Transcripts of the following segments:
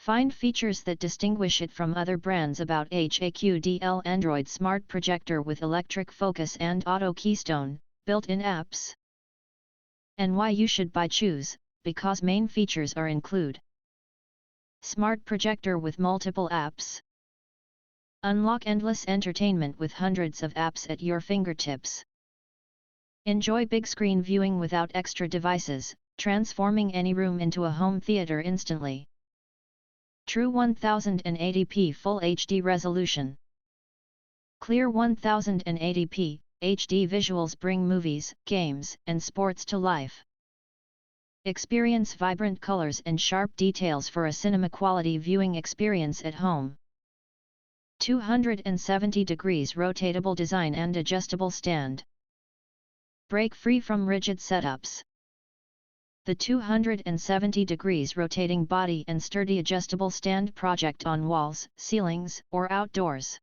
Find features that distinguish it from other brands. About Haqdl Android Smart Projector with electric focus and auto Keystone, built-in apps. And why you should buy choose, because main features are include Smart Projector with multiple apps. Unlock endless entertainment with hundreds of apps at your fingertips. Enjoy big screen viewing without extra devices, transforming any room into a home theater instantly. True 1080p Full HD resolution. Clear 1080p HD visuals bring movies, games, and sports to life. Experience vibrant colors and sharp details for a cinema-quality viewing experience at home. 270 degrees rotatable design and adjustable stand. Break free from rigid setups. The 270 degrees rotating body and sturdy adjustable stand project on walls, ceilings, or outdoors.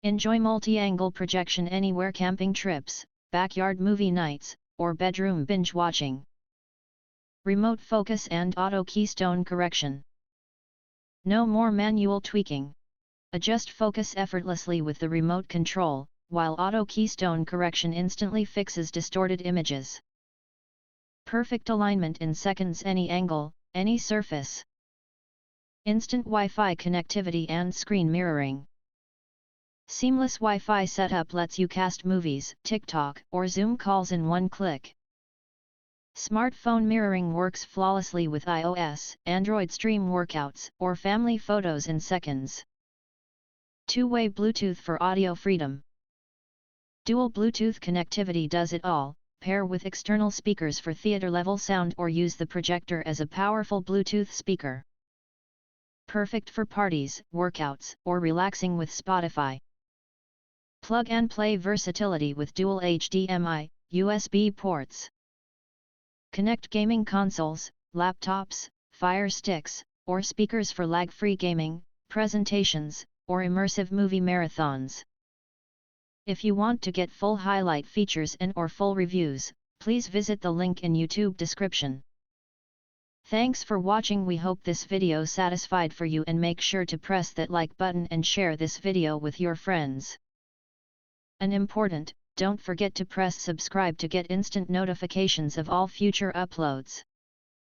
Enjoy multi-angle projection anywhere: camping trips, backyard movie nights, or bedroom binge watching. Remote focus and auto keystone correction. No more manual tweaking. Adjust focus effortlessly with the remote control, while auto keystone correction instantly fixes distorted images. Perfect alignment in seconds: any angle, any surface. Instant Wi-Fi connectivity and screen mirroring. Seamless Wi-Fi setup lets you cast movies, TikTok, or Zoom calls in one click. Smartphone mirroring works flawlessly with iOS, Android stream workouts, or family photos in seconds. Two-way Bluetooth for audio freedom. Dual Bluetooth connectivity does it all. Pair with external speakers for theater-level sound or use the projector as a powerful Bluetooth speaker. Perfect for parties, workouts, or relaxing with Spotify. Plug-and-play versatility with dual HDMI, USB ports. Connect gaming consoles, laptops, Fire Sticks, or speakers for lag-free gaming, presentations, or immersive movie marathons. If you want to get full highlight features and/or full reviews, please visit the link in YouTube description. Thanks for watching. We hope this video satisfied for you, and make sure to press that like button and share this video with your friends. And important, don't forget to press subscribe to get instant notifications of all future uploads.